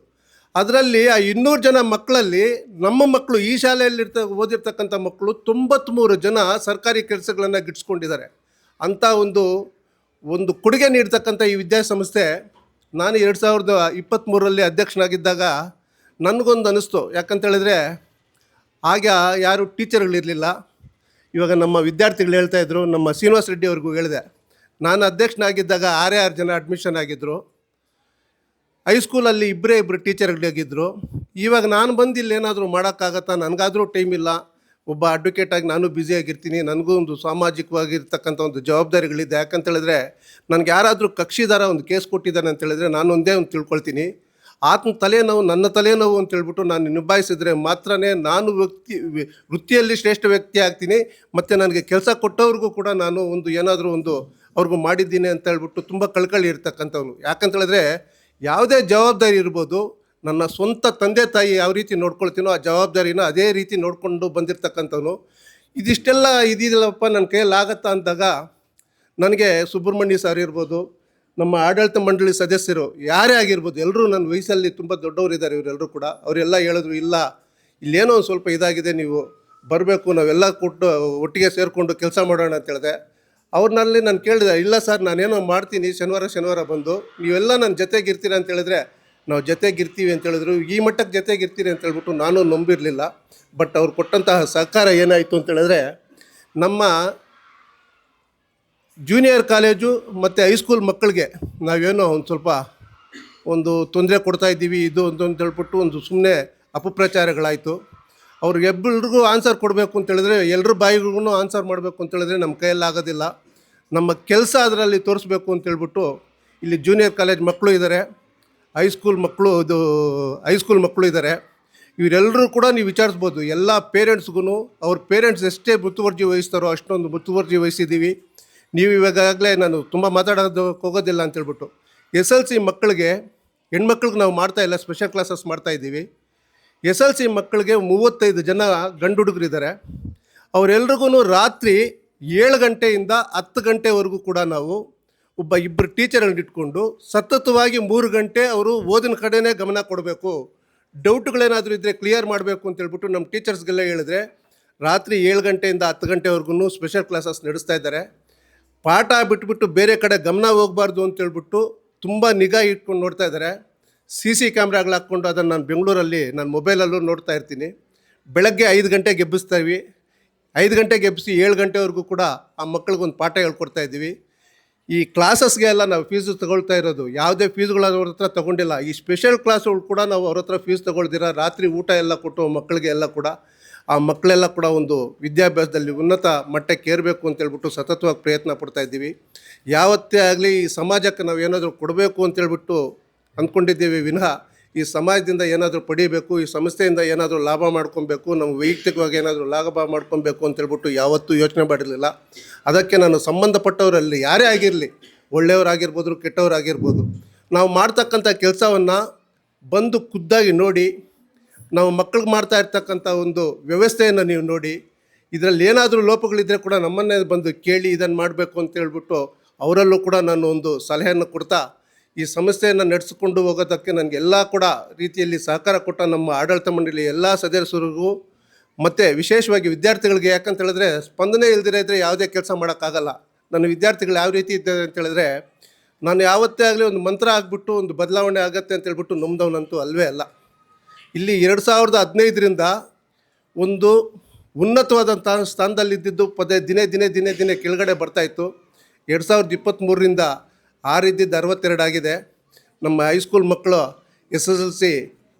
ಅದರಲ್ಲಿ ಆ 200 ಜನ ಮಕ್ಕಳಲ್ಲಿ ನಮ್ಮ ಮಕ್ಕಳು, ಈ ಶಾಲೆಯಲ್ಲಿ ಓದಿರ್ತಕ್ಕಂಥ ಮಕ್ಕಳು 93 ಜನ ಸರ್ಕಾರಿ ಕೆಲಸಗಳನ್ನು ಗಿಟ್ಸ್ಕೊಂಡಿದ್ದಾರೆ. ಅಂಥ ಒಂದು ಕೊಡುಗೆ ನೀಡ್ತಕ್ಕಂಥ ಈ ವಿದ್ಯಾಸಂಸ್ಥೆ ನಾನು 2023ರಲ್ಲಿ ಅಧ್ಯಕ್ಷನಾಗಿದ್ದಾಗ ನನಗೊಂದು ಅನ್ನಿಸ್ತು. ಯಾಕಂತೇಳಿದ್ರೆ ಆಗ ಯಾರು ಟೀಚರ್ಗಳಿರಲಿಲ್ಲ. ಇವಾಗ ನಮ್ಮ ವಿದ್ಯಾರ್ಥಿಗಳು ಹೇಳ್ತಾಯಿದ್ರು, ನಮ್ಮ ಶ್ರೀನಿವಾಸ್ ರೆಡ್ಡಿ ಅವ್ರಿಗೂ ಹೇಳಿದೆ, ನಾನು ಅಧ್ಯಕ್ಷನಾಗಿದ್ದಾಗ 6 ಜನ ಅಡ್ಮಿಷನ್ ಆಗಿದ್ದರು. ಹೈಸ್ಕೂಲಲ್ಲಿ 2 ಟೀಚರ್ಗಳಾಗಿದ್ದರು. ಇವಾಗ ನಾನು ಬಂದು ಇಲ್ಲಿ ಏನಾದರೂ ಮಾಡೋಕ್ಕಾಗತ್ತಾ? ನನಗಾದರೂ ಟೈಮ್ ಇಲ್ಲ. ಒಬ್ಬ ಅಡ್ವೊಕೇಟಾಗಿ ನಾನು ಬ್ಯುಸಿಯಾಗಿರ್ತೀನಿ. ನನಗೂ ಒಂದು ಸಾಮಾಜಿಕವಾಗಿರ್ತಕ್ಕಂಥ ಒಂದು ಜವಾಬ್ದಾರಿಗಳಿದೆ. ಯಾಕಂತೇಳಿದ್ರೆ ನನಗೆ ಯಾರಾದರೂ ಕಕ್ಷಿದಾರ ಒಂದು ಕೇಸ್ ಕೊಟ್ಟಿದ್ದಾನೆ ಅಂತೇಳಿದ್ರೆ ನಾನು ಒಂದೇ ಒಂದು ತಿಳ್ಕೊಳ್ತೀನಿ, ಆತನ ತಲೆನೋವು ನನ್ನ ತಲೆನೋವು ಅಂತೇಳ್ಬಿಟ್ಟು ನಾನು ನಿಭಾಯಿಸಿದ್ರೆ ಮಾತ್ರ ನಾನು ವೃತ್ತಿಯಲ್ಲಿ ಶ್ರೇಷ್ಠ ವ್ಯಕ್ತಿ ಆಗ್ತೀನಿ. ಮತ್ತು ನನಗೆ ಕೆಲಸ ಕೊಟ್ಟವ್ರಿಗೂ ಕೂಡ ನಾನು ಏನಾದರೂ ಅವ್ರಿಗೂ ಮಾಡಿದ್ದೀನಿ ಅಂತ ಹೇಳ್ಬಿಟ್ಟು ತುಂಬ ಕಳ್ಕಳಿ ಇರ್ತಕ್ಕಂಥವ್ನು. ಯಾಕಂತೇಳಿದ್ರೆ ಯಾವುದೇ ಜವಾಬ್ದಾರಿ ಇರ್ಬೋದು, ನನ್ನ ಸ್ವಂತ ತಂದೆ ತಾಯಿ ಯಾವ ರೀತಿ ನೋಡ್ಕೊಳ್ತೀನೋ ಆ ಜವಾಬ್ದಾರಿನ ಅದೇ ರೀತಿ ನೋಡಿಕೊಂಡು ಬಂದಿರತಕ್ಕಂಥವನು. ಇದಿಷ್ಟೆಲ್ಲ ಇದಿಲ್ಲಪ್ಪ ನನ್ನ ಕೈಯಲ್ಲಿ ಆಗತ್ತಾ ಅಂದಾಗ ನನಗೆ ಸುಬ್ರಹ್ಮಣ್ಯ ಸರ್ ಇರ್ಬೋದು, ನಮ್ಮ ಆಡಳಿತ ಮಂಡಳಿ ಸದಸ್ಯರು ಯಾರೇ ಆಗಿರ್ಬೋದು, ಎಲ್ಲರೂ ನನ್ನ ವಯಸ್ಸಲ್ಲಿ ತುಂಬ ದೊಡ್ಡವರಿದ್ದಾರೆ. ಇವರೆಲ್ಲರೂ ಕೂಡ ಅವರೆಲ್ಲ ಹೇಳಿದ್ರು, ಇಲ್ಲ ಇಲ್ಲೇನೋ ಒಂದು ಸ್ವಲ್ಪ ಇದಾಗಿದೆ, ನೀವು ಬರಬೇಕು, ನಾವೆಲ್ಲ ಒಟ್ಟಿಗೆ ಸೇರಿಕೊಂಡು ಕೆಲಸ ಮಾಡೋಣ ಅಂತ ಹೇಳಿದೆ. ಅವ್ರನ್ನಲ್ಲಿ ನಾನು ಕೇಳಿದೆ, ಇಲ್ಲ ಸರ್ ನಾನೇನೋ ಮಾಡ್ತೀನಿ, ಶನಿವಾರ ಬಂದು ನೀವೆಲ್ಲ ನನ್ನ ಜೊತೆಗಿರ್ತೀರ ಅಂತ ಹೇಳಿದ್ರೆ ನಾವು ಜೊತೆಗಿರ್ತೀವಿ ಅಂತ ಹೇಳಿದ್ರು. ಈ ಮಟ್ಟಕ್ಕೆ ಜೊತೆಗಿರ್ತೀರಿ ಅಂತ ಹೇಳ್ಬಿಟ್ಟು ನಾನು ನಂಬಿರಲಿಲ್ಲ. ಬಟ್ ಅವ್ರು ಕೊಟ್ಟಂತಹ ಸಹಕಾರ ಏನಾಯಿತು ಅಂತೇಳಿದ್ರೆ, ನಮ್ಮ ಜೂನಿಯರ್ ಕಾಲೇಜು ಮತ್ತು ಹೈಸ್ಕೂಲ್ ಮಕ್ಕಳಿಗೆ ನಾವೇನೋ ಒಂದು ಸ್ವಲ್ಪ ತೊಂದರೆ ಕೊಡ್ತಾಯಿದ್ದೀವಿ ಇದು ಅಂತ ಹೇಳ್ಬಿಟ್ಟು ಸುಮ್ಮನೆ ಅಪಪ್ರಚಾರಗಳಾಯಿತು. ಅವ್ರಿಗೆಲ್ಲರಿಗೂ ಆನ್ಸರ್ ಕೊಡಬೇಕು ಅಂತೇಳಿದ್ರೆ, ಎಲ್ಲರ ಬಾಯಿಗೂ ಆನ್ಸರ್ ಮಾಡಬೇಕು ಅಂತೇಳಿದ್ರೆ ನಮ್ಮ ಕೈಯಲ್ಲಿ ಆಗೋದಿಲ್ಲ. ನಮ್ಮ ಕೆಲಸ ಅದರಲ್ಲಿ ತೋರಿಸ್ಬೇಕು ಅಂತೇಳ್ಬಿಟ್ಟು ಇಲ್ಲಿ ಜೂನಿಯರ್ ಕಾಲೇಜ್ ಮಕ್ಕಳು ಇದ್ದಾರೆ, ಹೈಸ್ಕೂಲ್ ಮಕ್ಕಳು ಇದ್ದಾರೆ. ಇವರೆಲ್ಲರೂ ಕೂಡ ನೀವು ವಿಚಾರಿಸ್ಬೋದು. ಎಲ್ಲ ಪೇರೆಂಟ್ಸ್ಗೂ ಅವ್ರ ಪೇರೆಂಟ್ಸ್ ಎಷ್ಟೇ ಮುತುವರ್ಜಿ ವಹಿಸ್ತಾರೋ ಅಷ್ಟೊಂದು ಮುತುವರ್ಜಿ ವಹಿಸಿದ್ದೀವಿ. ನೀವು ಇವಾಗಲೇ ನಾನು ತುಂಬ ಮಾತಾಡೋದಕ್ಕೆ ಹೋಗೋದಿಲ್ಲ ಅಂತೇಳ್ಬಿಟ್ಟು SLC ಮಕ್ಕಳಿಗೆ, ಹೆಣ್ಮಕ್ಳಿಗೆ ನಾವು ಮಾಡ್ತಾಯಿಲ್ಲ, ಸ್ಪೆಷಲ್ ಕ್ಲಾಸಸ್ ಮಾಡ್ತಾಯಿದ್ದೀವಿ. SLC ಮಕ್ಕಳಿಗೆ 35 ಜನ ಗಂಡು ಹುಡುಗರಿದ್ದಾರೆ. ಅವರೆಲ್ರಿಗೂ ರಾತ್ರಿ 7 ಗಂಟೆಯಿಂದ 10 ಗಂಟೆವರೆಗೂ ಕೂಡ ನಾವು ಒಬ್ಬ 2 ಟೀಚರ್ಗಳನ್ನ ಇಟ್ಕೊಂಡು ಸತತವಾಗಿ 3 ಗಂಟೆ ಅವರು ಓದಿನ ಕಡೆನೇ ಗಮನ ಕೊಡಬೇಕು. ಡೌಟ್ಗಳೇನಾದರೂ ಇದ್ದರೆ ಕ್ಲಿಯರ್ ಮಾಡಬೇಕು ಅಂತೇಳ್ಬಿಟ್ಟು ನಮ್ಮ ಟೀಚರ್ಸ್ಗೆಲ್ಲ ಹೇಳಿದ್ರೆ ರಾತ್ರಿ 7 ಗಂಟೆಯಿಂದ 10 ಗಂಟೆವರೆಗೂ ಸ್ಪೆಷಲ್ ಕ್ಲಾಸಸ್ ನಡೆಸ್ತಾ ಇದ್ದಾರೆ. ಪಾಠ ಬಿಟ್ಬಿಟ್ಟು ಬೇರೆ ಕಡೆ ಗಮನ ಹೋಗಬಾರ್ದು ಅಂತೇಳ್ಬಿಟ್ಟು ತುಂಬ ನಿಗಾ ಇಟ್ಕೊಂಡು ನೋಡ್ತಾ ಇದ್ದಾರೆ. CC ಕ್ಯಾಮ್ರಾಗಳು ಹಾಕ್ಕೊಂಡು ಅದನ್ನು ನಾನು ಬೆಂಗಳೂರಲ್ಲಿ ನನ್ನ ಮೊಬೈಲಲ್ಲೂ ನೋಡ್ತಾ ಇರ್ತೀನಿ. ಬೆಳಗ್ಗೆ 5 ಗಂಟೆಗೆ ಎಬ್ಬಿಸ್ತೀವಿ, 5 ಗಂಟೆಗೆ ಎಬ್ಬಿಸಿ 7 ಗಂಟೆವರೆಗೂ ಕೂಡ ಆ ಮಕ್ಕಳಿಗೊಂದು ಪಾಠ ಹೇಳ್ಕೊಡ್ತಾ ಇದ್ದೀವಿ. ಈ ಕ್ಲಾಸಸ್ಗೆ ಎಲ್ಲ ನಾವು ಫೀಸು ತಗೊಳ್ತಾ ಇರೋದು, ಯಾವುದೇ ಫೀಸ್ಗಳು ಅವ್ರ ಹತ್ರ ತೊಗೊಂಡಿಲ್ಲ. ಈ ಸ್ಪೆಷಲ್ ಕ್ಲಾಸ್ಗಳು ಕೂಡ ನಾವು ಅವ್ರ ಹತ್ರ ಫೀಸ್ ತೊಗೊಳ್ದಿರ ರಾತ್ರಿ ಊಟ ಎಲ್ಲ ಕೊಟ್ಟು ಮಕ್ಕಳಿಗೆ ಎಲ್ಲ ಕೂಡ ಆ ಮಕ್ಕಳೆಲ್ಲ ಕೂಡ ಒಂದು ವಿದ್ಯಾಭ್ಯಾಸದಲ್ಲಿ ಉನ್ನತ ಮಟ್ಟಕ್ಕೆ ಏರಬೇಕು ಅಂತೇಳ್ಬಿಟ್ಟು ಸತತವಾಗಿ ಪ್ರಯತ್ನ ಪಡ್ತಾ ಇದ್ದೀವಿ. ಯಾವತ್ತೇ ಆಗಲಿ ಈ ಸಮಾಜಕ್ಕೆ ನಾವು ಏನಾದರೂ ಕೊಡಬೇಕು ಅಂತೇಳ್ಬಿಟ್ಟು ಅಂದ್ಕೊಂಡಿದ್ದೀವಿ ವಿನಃ ಈ ಸಮಾಜದಿಂದ ಏನಾದರೂ ಪಡೀಬೇಕು, ಈ ಸಂಸ್ಥೆಯಿಂದ ಏನಾದರೂ ಲಾಭ ಮಾಡ್ಕೊಬೇಕು, ನಮ್ಮ ವೈಯಕ್ತಿಕವಾಗಿ ಏನಾದರೂ ಲಾಭ ಮಾಡ್ಕೊಬೇಕು ಅಂತೇಳ್ಬಿಟ್ಟು ಯಾವತ್ತೂ ಯೋಚನೆ ಮಾಡಿರಲಿಲ್ಲ. ಅದಕ್ಕೆ ನಾನು ಸಂಬಂಧಪಟ್ಟವರಲ್ಲಿ ಯಾರೇ ಆಗಿರಲಿ, ಒಳ್ಳೆಯವರಾಗಿರ್ಬೋದು, ಕೆಟ್ಟವರಾಗಿರ್ಬೋದು, ನಾವು ಮಾಡ್ತಕ್ಕಂಥ ಕೆಲಸವನ್ನು ಬಂದು ಖುದ್ದಾಗಿ ನೋಡಿ, ನಾವು ಮಕ್ಕಳಿಗೆ ಮಾಡ್ತಾ ಇರ್ತಕ್ಕಂಥ ಒಂದು ವ್ಯವಸ್ಥೆಯನ್ನು ನೀವು ನೋಡಿ, ಇದರಲ್ಲಿ ಏನಾದರೂ ಲೋಪಗಳಿದ್ದರೆ ಕೂಡ ನಮ್ಮನ್ನೇ ಬಂದು ಕೇಳಿ ಇದನ್ನು ಮಾಡಬೇಕು ಅಂತೇಳ್ಬಿಟ್ಟು ಅವರಲ್ಲೂ ಕೂಡ ನಾನು ಒಂದು ಸಲಹೆಯನ್ನು ಕೊಡ್ತಾ ಈ ಸಂಸ್ಥೆಯನ್ನು ನಡೆಸಿಕೊಂಡು ಹೋಗೋದಕ್ಕೆ ನನಗೆಲ್ಲ ಕೂಡ ರೀತಿಯಲ್ಲಿ ಸಹಕಾರ ಕೊಟ್ಟ ನಮ್ಮ ಆಡಳಿತ ಮಂಡಳಿ ಎಲ್ಲ ಸದಸ್ಯರಿಗೂ ಮತ್ತು ವಿಶೇಷವಾಗಿ ವಿದ್ಯಾರ್ಥಿಗಳಿಗೆ, ಯಾಕಂತ ಹೇಳಿದ್ರೆ ಸ್ಪಂದನೆ ಇಲ್ದಿರ ಇದ್ದರೆ ಯಾವುದೇ ಕೆಲಸ ಮಾಡೋಕ್ಕಾಗಲ್ಲ. ನನ್ನ ವಿದ್ಯಾರ್ಥಿಗಳು ಯಾವ ರೀತಿ ಇದ್ದಾರೆ ಅಂತೇಳಿದ್ರೆ, ನಾನು ಯಾವತ್ತೇ ಆಗಲಿ ಒಂದು ಮಂತ್ರ ಆಗಿಬಿಟ್ಟು ಒಂದು ಬದಲಾವಣೆ ಆಗುತ್ತೆ ಅಂತೇಳ್ಬಿಟ್ಟು ನಂಬ್ದವನಂತೂ ಅಲ್ವೇ ಅಲ್ಲ. ಇಲ್ಲಿ 2015ರಿಂದ ಒಂದು ಉನ್ನತವಾದಂಥ ಸ್ಥಾನದಲ್ಲಿದ್ದಿದ್ದು ದಿನೇ ಕೆಳಗಡೆ ಬರ್ತಾಯಿತ್ತು. 2023ರಿಂದ 6 ಇದ್ದಿದ್ದು 62 ಆಗಿದೆ. ನಮ್ಮ ಹೈಸ್ಕೂಲ್ ಮಕ್ಕಳು SSLC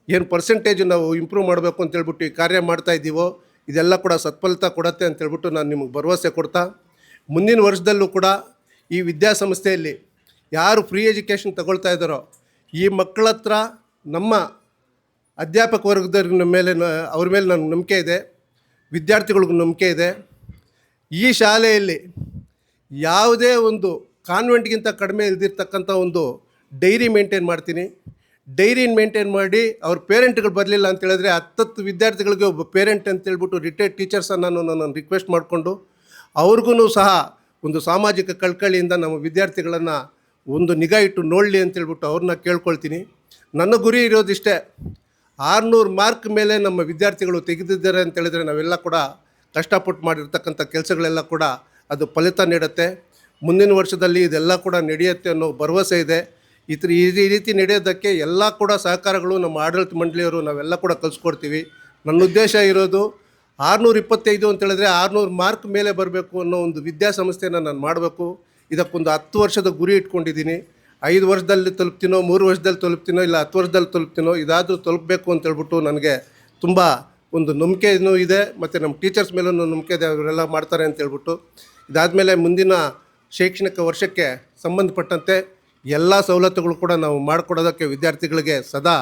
ಏನು ಪರ್ಸೆಂಟೇಜು ನಾವು ಇಂಪ್ರೂವ್ ಮಾಡಬೇಕು ಅಂತೇಳ್ಬಿಟ್ಟು ಈ ಕಾರ್ಯ ಮಾಡ್ತಾಯಿದ್ದೀವೋ ಇದೆಲ್ಲ ಕೂಡ ಸತ್ಫಲಿತ ಕೊಡುತ್ತೆ ಅಂತೇಳ್ಬಿಟ್ಟು ನಾನು ನಿಮಗೆ ಭರವಸೆ ಕೊಡ್ತಾ, ಮುಂದಿನ ವರ್ಷದಲ್ಲೂ ಕೂಡ ಈ ವಿದ್ಯಾಸಂಸ್ಥೆಯಲ್ಲಿ ಯಾರು ಫ್ರೀ ಎಜುಕೇಷನ್ ತಗೊಳ್ತಾ ಇದ್ದಾರೋ ಈ ಮಕ್ಕಳ ಹತ್ರ ನಮ್ಮ ಅಧ್ಯಾಪಕ ವರ್ಗದವ್ರ ಮೇಲೆ ಅವ್ರ ಮೇಲೆ ನನಗೆ ನಂಬಿಕೆ ಇದೆ, ವಿದ್ಯಾರ್ಥಿಗಳಿಗೂ ನಂಬಿಕೆ ಇದೆ. ಈ ಶಾಲೆಯಲ್ಲಿ ಯಾವುದೇ ಒಂದು ಕಾನ್ವೆಂಟ್ಗಿಂತ ಕಡಿಮೆ ಇಲ್ದಿರ್ತಕ್ಕಂಥ ಒಂದು ಡೈರಿ ಮೇಂಟೈನ್ ಮಾಡ್ತೀನಿ. ಡೈರಿನ ಮೇಂಟೈನ್ ಮಾಡಿ ಅವ್ರ ಪೇರೆಂಟ್ಗಳು ಬರಲಿಲ್ಲ ಅಂತೇಳಿದ್ರೆ 10 ವಿದ್ಯಾರ್ಥಿಗಳಿಗೆ ಒಬ್ಬ ಪೇರೆಂಟ್ ಅಂತೇಳ್ಬಿಟ್ಟು ರಿಟೈರ್ಡ್ ಟೀಚರ್ಸನ್ನು ನಾನು ರಿಕ್ವೆಸ್ಟ್ ಮಾಡಿಕೊಂಡು ಅವ್ರಿಗೂ ಸಹ ಒಂದು ಸಾಮಾಜಿಕ ಕಳಕಳಿಯಿಂದ ನಮ್ಮ ವಿದ್ಯಾರ್ಥಿಗಳನ್ನು ಒಂದು ನಿಗಾ ಇಟ್ಟು ನೋಡಲಿ ಅಂತೇಳ್ಬಿಟ್ಟು ಅವ್ರನ್ನ ಕೇಳ್ಕೊಳ್ತೀನಿ. ನನ್ನ ಗುರಿ ಇರೋದಿಷ್ಟೇ, 600 ಮಾರ್ಕ್ ಮೇಲೆ ನಮ್ಮ ವಿದ್ಯಾರ್ಥಿಗಳು ತೆಗೆದಿದ್ದಾರೆ ಅಂತೇಳಿದರೆ ನಾವೆಲ್ಲ ಕೂಡ ಕಷ್ಟಪಟ್ಟು ಮಾಡಿರ್ತಕ್ಕಂಥ ಕೆಲಸಗಳೆಲ್ಲ ಕೂಡ ಅದು ಫಲಿತ ನೀಡುತ್ತೆ. ಮುಂದಿನ ವರ್ಷದಲ್ಲಿ ಇದೆಲ್ಲ ಕೂಡ ನಡೆಯುತ್ತೆ ಅನ್ನೋ ಭರವಸೆ ಇದೆ. ಈ ರೀತಿ ನಡೆಯೋದಕ್ಕೆ ಎಲ್ಲ ಕೂಡ ಸಹಕಾರಗಳು ನಮ್ಮ ಆಡಳಿತ ಮಂಡಳಿಯವರು ನಾವೆಲ್ಲ ಕೂಡ ಕಲಿಸ್ಕೊಡ್ತೀವಿ. ನನ್ನ ಉದ್ದೇಶ ಇರೋದು 625 ಅಂತೇಳಿದ್ರೆ 600 ಮಾರ್ಕ್ ಮೇಲೆ ಬರಬೇಕು ಅನ್ನೋ ಒಂದು ವಿದ್ಯಾಸಂಸ್ಥೆಯನ್ನು ನಾನು ಮಾಡಬೇಕು. ಇದಕ್ಕೊಂದು 10 ವರ್ಷದ ಗುರಿ ಇಟ್ಕೊಂಡಿದ್ದೀನಿ. 5 ವರ್ಷದಲ್ಲಿ ತಲುಪ್ತೀನೋ, 3 ವರ್ಷದಲ್ಲಿ ತಲುಪ್ತೀನೋ, ಇಲ್ಲ 10 ವರ್ಷದಲ್ಲಿ ತಲುಪ್ತೀನೋ, ಇದಾದರೂ ತಲುಪಬೇಕು ಅಂತೇಳ್ಬಿಟ್ಟು ನನಗೆ ತುಂಬ ಒಂದು ನಂಬಿಕೆಯೂ ಇದೆ. ಮತ್ತು ನಮ್ಮ ಟೀಚರ್ಸ್ ಮೇಲೂ ನಂಬಿಕೆ ಇದೆ, ಅವರೆಲ್ಲ ಮಾಡ್ತಾರೆ ಅಂತೇಳ್ಬಿಟ್ಟು. ಇದಾದಮೇಲೆ ಮುಂದಿನ ಶೈಕ್ಷಣಿಕ ವರ್ಷಕ್ಕೆ ಸಂಬಂಧಪಟ್ಟಂತೆ ಎಲ್ಲ ಸವಲತ್ತುಗಳು ಕೂಡ ನಾವು ಮಾಡಿಕೊಡೋದಕ್ಕೆ ವಿದ್ಯಾರ್ಥಿಗಳಿಗೆ ಸದಾ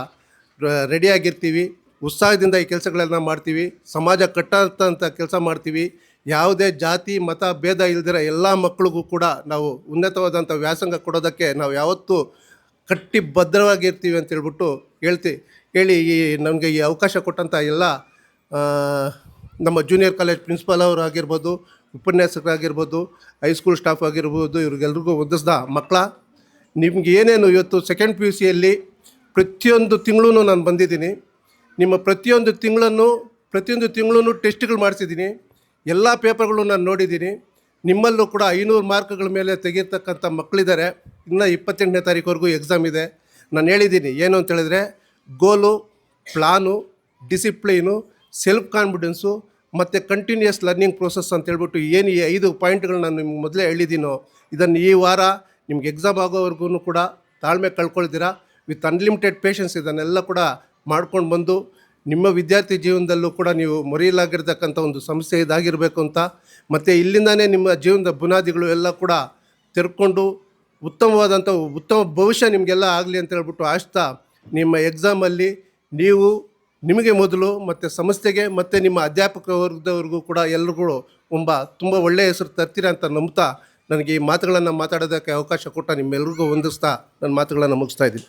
ರೆಡಿಯಾಗಿರ್ತೀವಿ. ಉತ್ಸಾಹದಿಂದ ಈ ಕೆಲಸಗಳನ್ನು ಮಾಡ್ತೀವಿ. ಸಮಾಜ ಕಟ್ಟಂಥ ಕೆಲಸ ಮಾಡ್ತೀವಿ. ಯಾವುದೇ ಜಾತಿ ಮತ ಭೇದ ಇಲ್ದಿರ ಎಲ್ಲ ಮಕ್ಕಳಿಗೂ ಕೂಡ ನಾವು ಉನ್ನತವಾದಂಥ ವ್ಯಾಸಂಗ ಕೊಡೋದಕ್ಕೆ ನಾವು ಯಾವತ್ತೂ ಕಟ್ಟಿ ಭದ್ರವಾಗಿರ್ತೀವಿ ಅಂತೇಳ್ಬಿಟ್ಟು ಹೇಳಿ ನಮಗೆ ಈ ಅವಕಾಶ ಕೊಟ್ಟಂಥ ಎಲ್ಲ ನಮ್ಮ ಜೂನಿಯರ್ ಕಾಲೇಜ್ ಪ್ರಿನ್ಸಿಪಾಲ್ ಅವರು ಆಗಿರ್ಬೋದು, ಉಪನ್ಯಾಸಕರಾಗಿರ್ಬೋದು, ಹೈಸ್ಕೂಲ್ ಸ್ಟಾಫ್ ಆಗಿರ್ಬೋದು, ಇವ್ರಿಗೆಲ್ರಿಗೂ ವಂದಿಸ್ದ ಮಕ್ಕಳ, ನಿಮ್ಗೆ ಏನೇನು ಇವತ್ತು ಸೆಕೆಂಡ್ PUCಯಲ್ಲಿ ಪ್ರತಿಯೊಂದು ತಿಂಗಳೂ ನಾನು ಬಂದಿದ್ದೀನಿ. ನಿಮ್ಮ ಪ್ರತಿಯೊಂದು ತಿಂಗಳೂ ಟೆಸ್ಟ್ಗಳು ಮಾಡಿಸಿದ್ದೀನಿ. ಎಲ್ಲ ಪೇಪರ್ಗಳು ನಾನು ನೋಡಿದ್ದೀನಿ. ನಿಮ್ಮಲ್ಲೂ ಕೂಡ 500 ಮಾರ್ಕ್ಗಳ ಮೇಲೆ ತೆಗಿರ್ತಕ್ಕಂಥ ಮಕ್ಕಳಿದ್ದಾರೆ. ಇನ್ನು 28ನೇ ತಾರೀಕುವರೆಗೂ ಎಕ್ಸಾಮ್ ಇದೆ. ನಾನು ಹೇಳಿದ್ದೀನಿ ಏನು ಅಂತೇಳಿದ್ರೆ, goal, plan, discipline, self confidence ಮತ್ತು ಕಂಟಿನ್ಯೂಯಸ್ ಲರ್ನಿಂಗ್ ಪ್ರೋಸೆಸ್ ಅಂತೇಳ್ಬಿಟ್ಟು ಏನು ಈ 5 ಪಾಯಿಂಟ್ಗಳು ನಾನು ನಿಮ್ಗೆ ಮೊದಲೇ ಹೇಳಿದ್ದೀನೋ, ಇದನ್ನು ಈ ವಾರ ನಿಮ್ಗೆ ಎಕ್ಸಾಮ್ ಆಗೋವರೆಗೂ ಕೂಡ ತಾಳ್ಮೆ ಕಳ್ಕೊಳ್ತೀರಾ. ವಿತ್ ಅನ್ಲಿಮಿಟೆಡ್ ಪೇಷನ್ಸ್ ಇದನ್ನೆಲ್ಲ ಕೂಡ ಮಾಡ್ಕೊಂಡು ಬಂದು ನಿಮ್ಮ ವಿದ್ಯಾರ್ಥಿ ಜೀವನದಲ್ಲೂ ಕೂಡ ನೀವು ಮರೆಯಲಾಗಿರ್ತಕ್ಕಂಥ ಒಂದು ಸಮಸ್ಯೆ ಇದಾಗಿರಬೇಕು ಅಂತ, ಮತ್ತು ಇಲ್ಲಿಂದನೇ ನಿಮ್ಮ ಜೀವನದ ಬುನಾದಿಗಳು ಎಲ್ಲ ಕೂಡ ತೆರ್ಕೊಂಡು ಉತ್ತಮ ಭವಿಷ್ಯ ನಿಮಗೆಲ್ಲ ಆಗಲಿ ಅಂತ ಹೇಳ್ಬಿಟ್ಟು ಆಶ್ತಾ, ನಿಮ್ಮ ಎಕ್ಸಾಮಲ್ಲಿ ನೀವು ನಿಮಗೆ ಮೊದಲು ಮತ್ತು ಸಂಸ್ಥೆಗೆ ಮತ್ತು ನಿಮ್ಮ ಅಧ್ಯಾಪಕ ವರ್ಗದವ್ರಿಗೂ ಕೂಡ ಎಲ್ರಿಗೂ ತುಂಬ ಒಳ್ಳೆಯ ಹೆಸರು ತರ್ತೀರ ಅಂತ ನಂಬ್ತಾ, ನನಗೆ ಈ ಮಾತುಗಳನ್ನು ಮಾತಾಡೋದಕ್ಕೆ ಅವಕಾಶ ಕೊಟ್ಟ ನಿಮ್ಮೆಲ್ರಿಗೂ ವಂದಿಸ್ತಾ ನನ್ನ ಮಾತುಗಳನ್ನು ಮುಗಿಸ್ತಾ ಇದ್ದೀನಿ.